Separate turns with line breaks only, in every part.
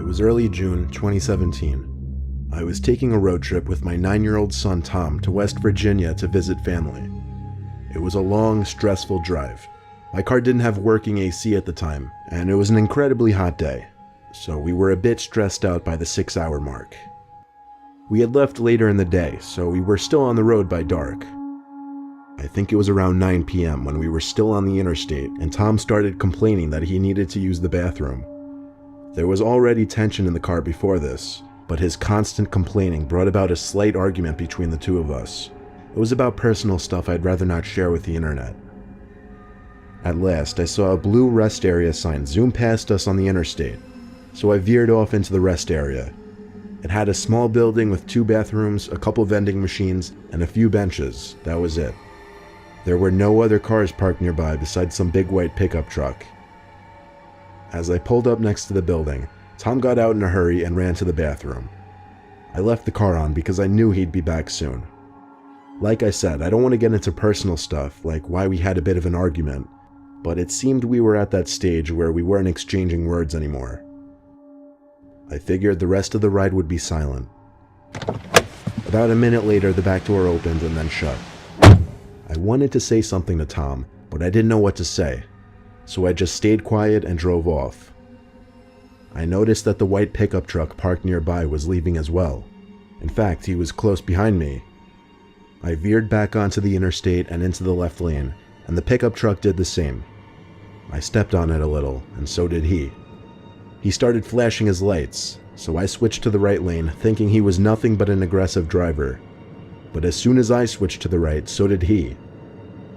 was early June 2017. I was taking a road trip with my 9-year-old son Tom to West Virginia to visit family. It was a long, stressful drive. My car didn't have working AC at the time, and it was an incredibly hot day, so we were a bit stressed out by the 6-hour mark. We had left later in the day, so we were still on the road by dark. I think it was around 9 p.m. when we were still on the interstate, and Tom started complaining that he needed to use the bathroom. There was already tension in the car before this, but his constant complaining brought about a slight argument between the two of us. It was about personal stuff I'd rather not share with the internet. At last, I saw a blue rest area sign zoom past us on the interstate, so I veered off into the rest area. It had a small building with 2 bathrooms, a couple vending machines, and a few benches. That was it. There were no other cars parked nearby besides some big white pickup truck. As I pulled up next to the building, Tom got out in a hurry and ran to the bathroom. I left the car on because I knew he'd be back soon. Like I said, I don't want to get into personal stuff like why we had a bit of an argument, but it seemed we were at that stage where we weren't exchanging words anymore. I figured the rest of the ride would be silent. About a minute later, the back door opened and then shut. I wanted to say something to Tom, but I didn't know what to say, so I just stayed quiet and drove off. I noticed that the white pickup truck parked nearby was leaving as well. In fact, he was close behind me. I veered back onto the interstate and into the left lane, and the pickup truck did the same. I stepped on it a little, and so did he. He started flashing his lights, so I switched to the right lane, thinking he was nothing but an aggressive driver. But as soon as I switched to the right, so did he.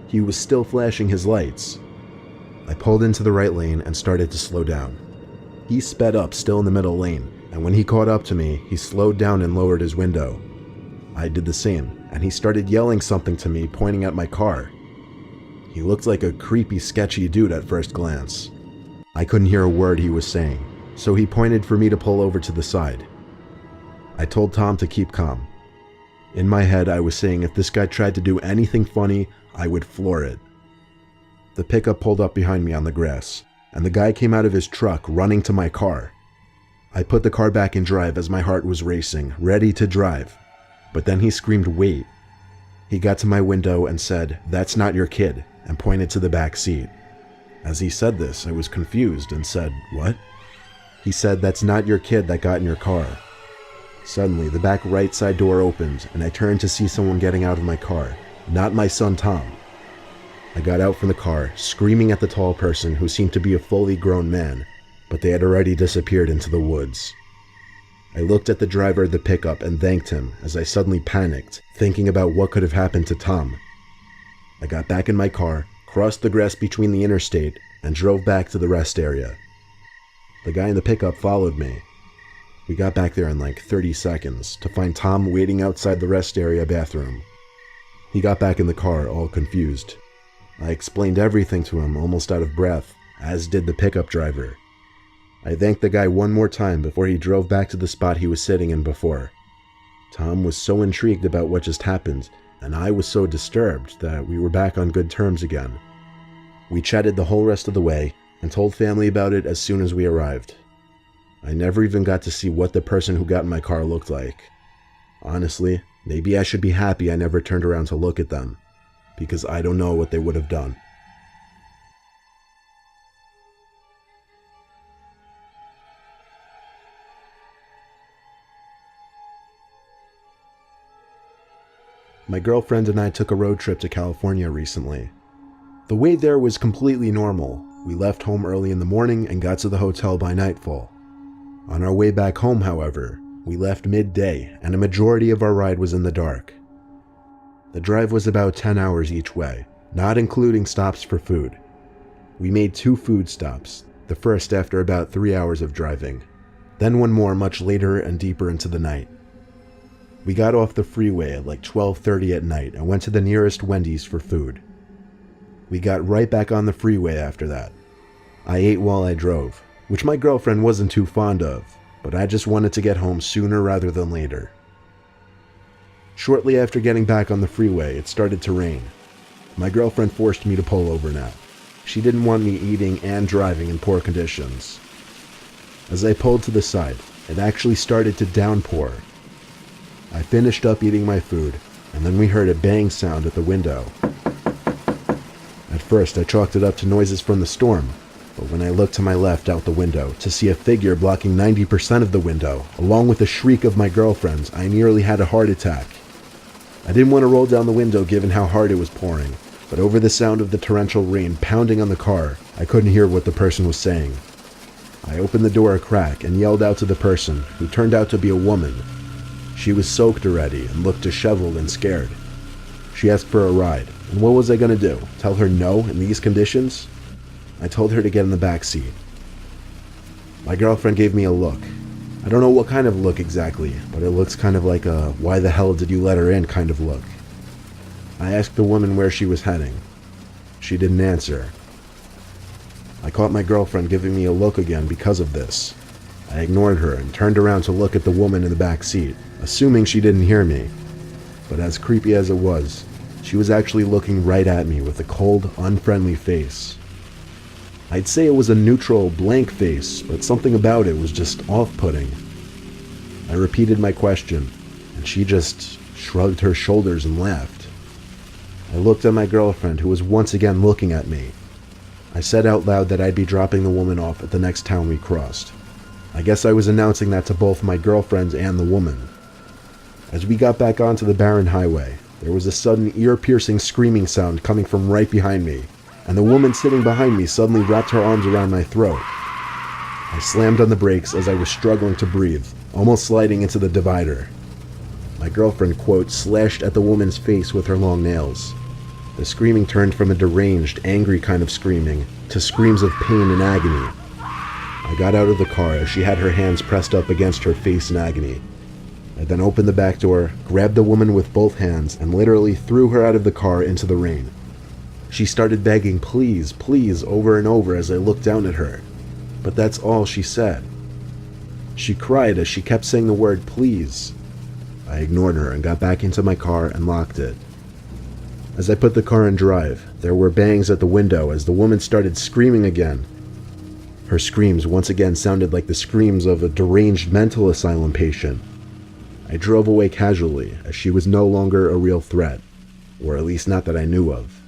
He was still flashing his lights. I pulled into the right lane and started to slow down. He sped up, still in the middle lane, and when he caught up to me, he slowed down and lowered his window. I did the same, and he started yelling something to me, pointing at my car. He looked like a creepy, sketchy dude at first glance. I couldn't hear a word he was saying, so he pointed for me to pull over to the side. I told Tom to keep calm. In my head, I was saying if this guy tried to do anything funny, I would floor it. The pickup pulled up behind me on the grass, and the guy came out of his truck running to my car. I put the car back in drive as my heart was racing, ready to drive. But then he screamed, "Wait." He got to my window and said, "That's not your kid," and pointed to the back seat. As he said this, I was confused and said, "What?" He said, "That's not your kid that got in your car." Suddenly, the back right side door opened, and I turned to see someone getting out of my car, not my son Tom. I got out from the car, screaming at the tall person who seemed to be a fully grown man, but they had already disappeared into the woods. I looked at the driver of the pickup and thanked him as I suddenly panicked, thinking about what could have happened to Tom. I got back in my car, crossed the grass between the interstate, and drove back to the rest area. The guy in the pickup followed me. We got back there in like 30 seconds to find Tom waiting outside the rest area bathroom. He got back in the car, all confused. I explained everything to him, almost out of breath, as did the pickup driver. I thanked the guy one more time before he drove back to the spot he was sitting in before. Tom was so intrigued about what just happened, and I was so disturbed that we were back on good terms again. We chatted the whole rest of the way and told family about it as soon as we arrived. I never even got to see what the person who got in my car looked like. Honestly, maybe I should be happy I never turned around to look at them, because I don't know what they would have done. My girlfriend and I took a road trip to California recently. The way there was completely normal. We left home early in the morning and got to the hotel by nightfall. On our way back home, however, we left midday and a majority of our ride was in the dark. The drive was about 10 hours each way, not including stops for food. We made 2 food stops, the first after about 3 hours of driving, then one more much later and deeper into the night. We got off the freeway at like 12:30 at night and went to the nearest Wendy's for food. We got right back on the freeway after that. I ate while I drove, which my girlfriend wasn't too fond of, but I just wanted to get home sooner rather than later. Shortly after getting back on the freeway, it started to rain. My girlfriend forced me to pull over now. She didn't want me eating and driving in poor conditions. As I pulled to the side, it actually started to downpour. I finished up eating my food, and then we heard a bang sound at the window. At first, I chalked it up to noises from the storm, but when I looked to my left out the window to see a figure blocking 90% of the window, along with a shriek of my girlfriend's, I nearly had a heart attack. I didn't want to roll down the window given how hard it was pouring, but over the sound of the torrential rain pounding on the car, I couldn't hear what the person was saying. I opened the door a crack and yelled out to the person, who turned out to be a woman. She was soaked already and looked disheveled and scared. She asked for a ride, and what was I going to do? Tell her no in these conditions? I told her to get in the back seat. My girlfriend gave me a look. I don't know what kind of look exactly, but it looks kind of like a "why the hell did you let her in" kind of look. I asked the woman where she was heading. She didn't answer. I caught my girlfriend giving me a look again because of this. I ignored her and turned around to look at the woman in the back seat, assuming she didn't hear me. But as creepy as it was, she was actually looking right at me with a cold, unfriendly face. I'd say it was a neutral, blank face, but something about it was just off-putting. I repeated my question, and she just shrugged her shoulders and laughed. I looked at my girlfriend, who was once again looking at me. I said out loud that I'd be dropping the woman off at the next town we crossed. I guess I was announcing that to both my girlfriends and the woman. As we got back onto the barren highway, there was a sudden ear-piercing screaming sound coming from right behind me, and the woman sitting behind me suddenly wrapped her arms around my throat. I slammed on the brakes as I was struggling to breathe, almost sliding into the divider. My girlfriend, quote, slashed at the woman's face with her long nails. The screaming turned from a deranged, angry kind of screaming to screams of pain and agony. I got out of the car as she had her hands pressed up against her face in agony. I then opened the back door, grabbed the woman with both hands, and literally threw her out of the car into the rain. She started begging, "Please, please," over and over as I looked down at her. But that's all she said. She cried as she kept saying the word "please." I ignored her and got back into my car and locked it. As I put the car in drive, there were bangs at the window as the woman started screaming again. Her screams once again sounded like the screams of a deranged mental asylum patient. I drove away casually as she was no longer a real threat, or at least not that I knew of.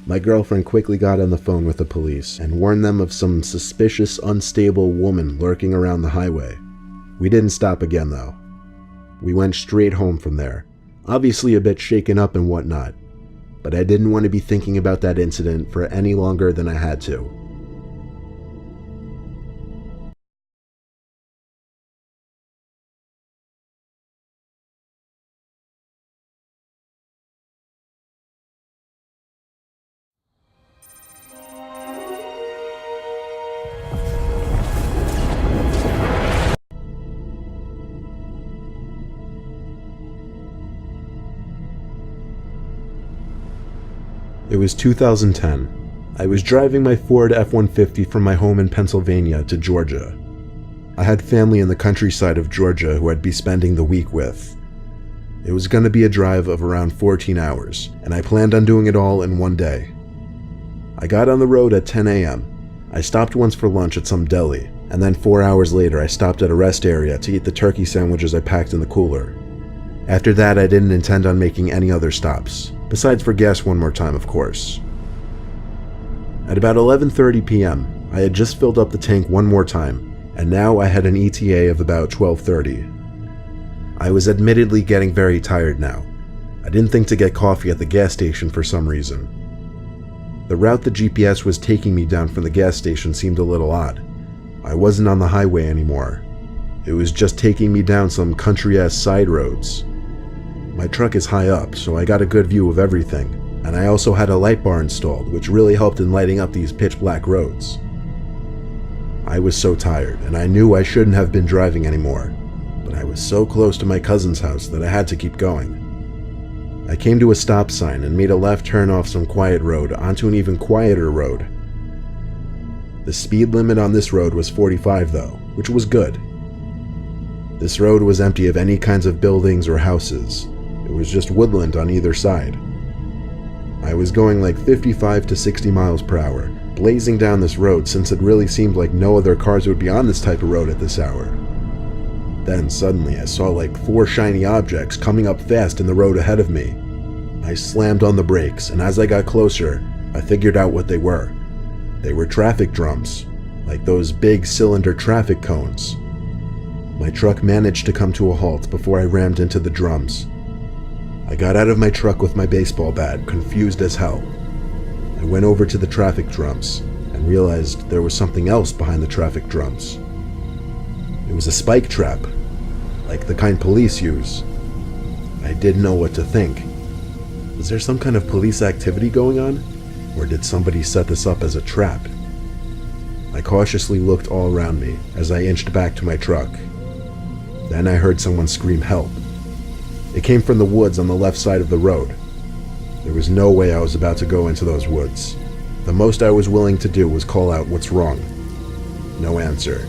My girlfriend quickly got on the phone with the police and warned them of some suspicious, unstable woman lurking around the highway. We didn't stop again though. We went straight home from there, obviously a bit shaken up and whatnot, but I didn't want to be thinking about that incident for any longer than I had to. It was 2010. I was driving my Ford F-150 from my home in Pennsylvania to Georgia. I had family in the countryside of Georgia who I'd be spending the week with. It was going to be a drive of around 14 hours, and I planned on doing it all in one day. I got on the road at 10 a.m. I stopped once for lunch at some deli, and then 4 hours later I stopped at a rest area to eat the turkey sandwiches I packed in the cooler. After that, I didn't intend on making any other stops, besides for gas one more time, of course. At about 11:30 p.m., I had just filled up the tank one more time, and now I had an ETA of about 12:30. I was admittedly getting very tired now. I didn't think to get coffee at the gas station for some reason. The route the GPS was taking me down from the gas station seemed a little odd. I wasn't on the highway anymore. It was just taking me down some country-ass side roads. My truck is high up, so I got a good view of everything, and I also had a light bar installed, which really helped in lighting up these pitch-black roads. I was so tired, and I knew I shouldn't have been driving anymore, but I was so close to my cousin's house that I had to keep going. I came to a stop sign and made a left turn off some quiet road onto an even quieter road. The speed limit on this road was 45 though, which was good. This road was empty of any kinds of buildings or houses. It was just woodland on either side. I was going like 55 to 60 miles per hour, blazing down this road since it really seemed like no other cars would be on this type of road at this hour. Then suddenly I saw like 4 shiny objects coming up fast in the road ahead of me. I slammed on the brakes, and as I got closer, I figured out what they were. They were traffic drums, like those big cylinder traffic cones. My truck managed to come to a halt before I rammed into the drums. I got out of my truck with my baseball bat, confused as hell. I went over to the traffic drums and realized there was something else behind the traffic drums. It was a spike trap, like the kind police use. I didn't know what to think. Was there some kind of police activity going on? Or did somebody set this up as a trap? I cautiously looked all around me as I inched back to my truck. Then I heard someone scream help. It came from the woods on the left side of the road. There was no way I was about to go into those woods. The most I was willing to do was call out, "What's wrong?" No answer.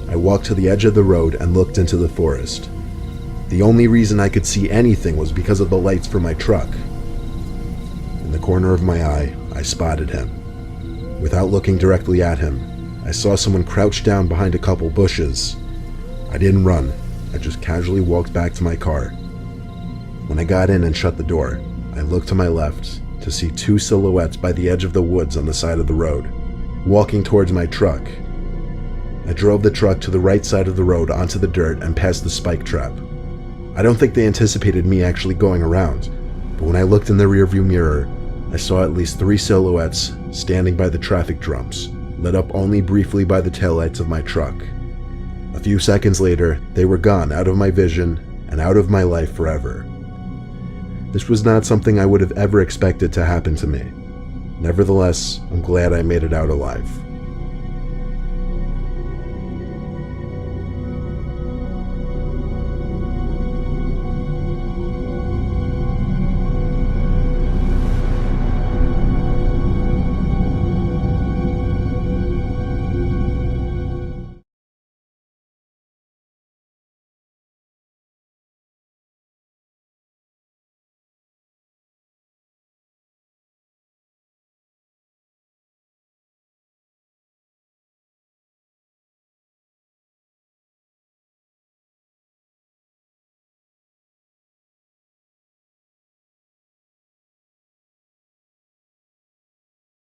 I walked to the edge of the road and looked into the forest. The only reason I could see anything was because of the lights from my truck. In the corner of my eye, I spotted him. Without looking directly at him, I saw someone crouched down behind a couple bushes. I didn't run. I just casually walked back to my car. When I got in and shut the door, I looked to my left to see 2 silhouettes by the edge of the woods on the side of the road, walking towards my truck. I drove the truck to the right side of the road onto the dirt and past the spike trap. I don't think they anticipated me actually going around, but when I looked in the rearview mirror, I saw at least 3 silhouettes standing by the traffic drums, lit up only briefly by the taillights of my truck. A few seconds later, they were gone out of my vision and out of my life forever. This was not something I would have ever expected to happen to me. Nevertheless, I'm glad I made it out alive.